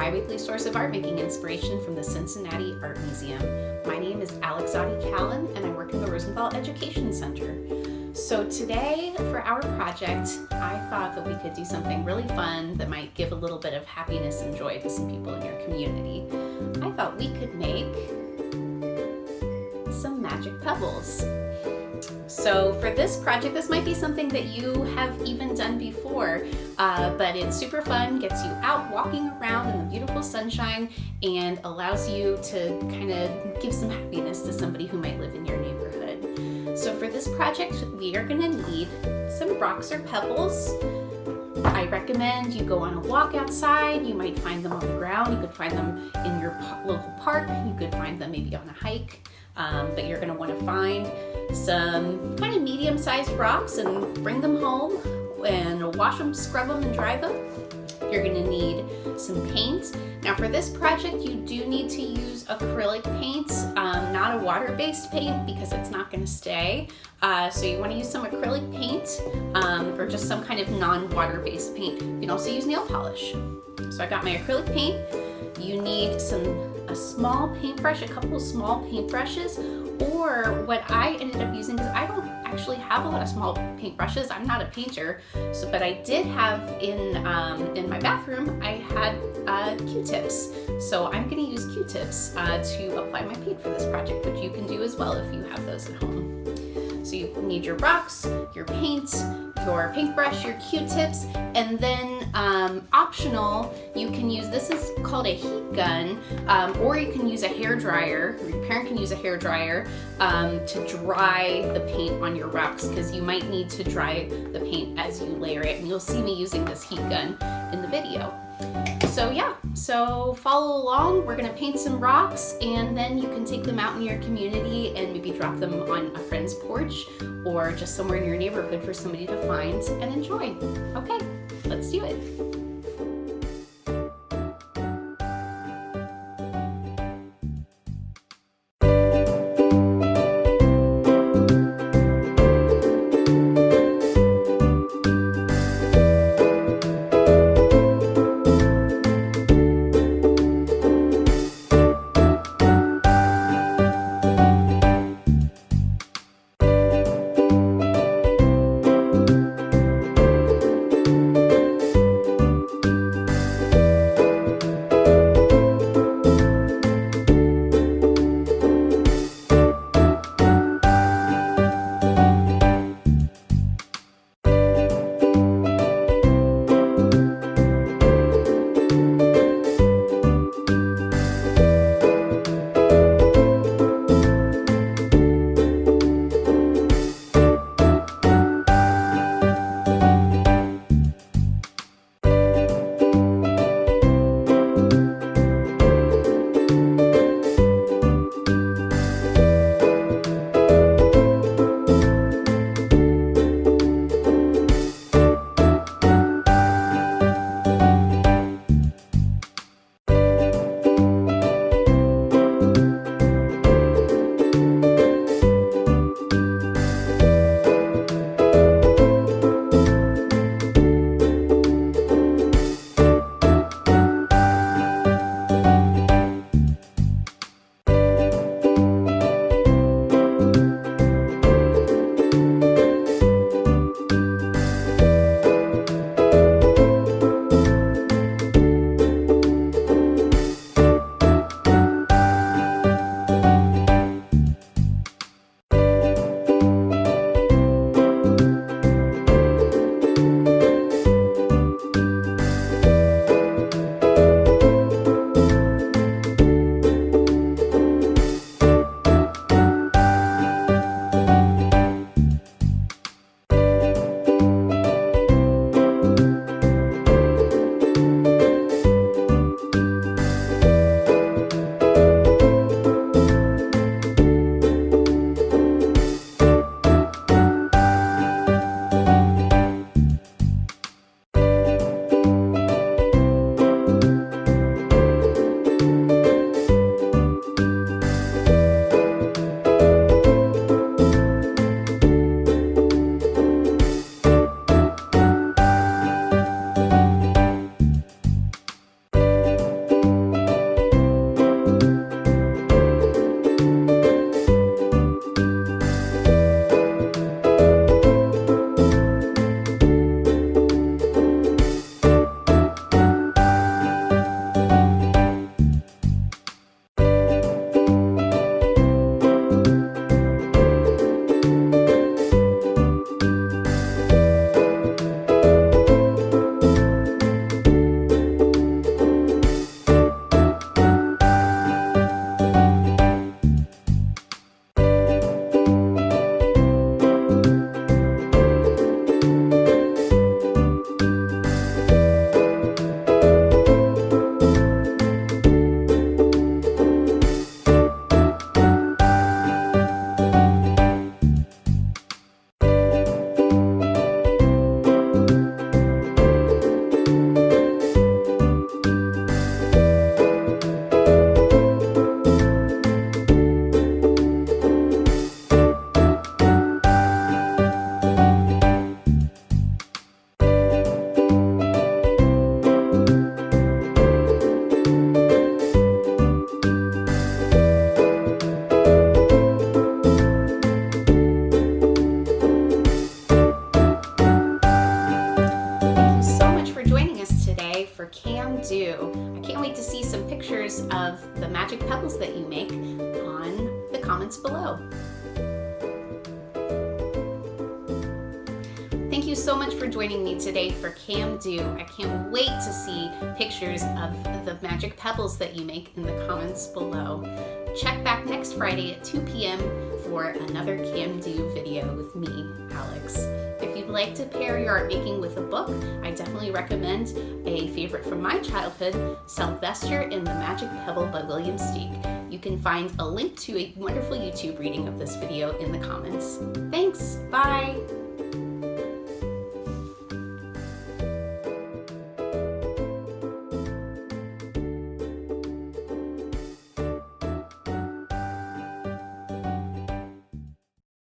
bi-weekly source of art making inspiration from the Cincinnati Art Museum. My name is Alexandra Callan and I work in the Rosenthal Education Center. So today for our project, I thought that we could do something really fun that might give a little bit of happiness and joy to some people in your community. I thought we could make some Magic Pebbles. So for this project, this might be something that you have even done before, but it's super fun, gets you out walking around in the beautiful sunshine, and allows you to kind of give some happiness to somebody who might live in your neighborhood. So for this project, we are gonna need some rocks or pebbles. I recommend you go on a walk outside. You might find them on the ground. You could find them in your local park. You could find them maybe on a hike. But you're gonna wanna find some kind of medium-sized rocks and bring them home and wash them, scrub them, and dry them. You're gonna need some paint. Now for this project, you do need to use acrylic paint, not a water-based paint because it's not gonna stay. So you wanna use some acrylic paint or just some kind of non-water-based paint. You can also use nail polish. So I got my acrylic paint. You need a small paintbrush, a couple of small paintbrushes, or what I ended up using, because I don't actually have a lot of small paintbrushes. I'm not a painter, but I did have in my bathroom, I had Q-tips. So I'm gonna use Q-tips to apply my paint for this project, which you can do as well if you have those at home. So you need your rocks, your paint, your paintbrush, your Q-tips, and then optional, you can use, this is called a heat gun, or you can use a hair dryer, or your parent can use a hair dryer to dry the paint on your rocks, because you might need to dry the paint as you layer it, and you'll see me using this heat gun in the video. So yeah, so follow along. We're gonna paint some rocks, and then you can take them out in your community and maybe drop them on a friend's porch or just somewhere in your neighborhood for somebody to find and enjoy. Okay, let's do it. pictures of the Magic Pebbles that you make on the comments below. Thank you so much for joining me today for Cam Do. I can't wait to see pictures of the Magic Pebbles that you make in the comments below. Check back next Friday at 2 p.m. for another Cam Do video with me, Alex. If you'd like to pair your art making with a book, I definitely recommend a favorite from my childhood, Sylvester and the Magic Pebble by William Steig. You can find a link to a wonderful YouTube reading of this video in the comments. Thanks, bye!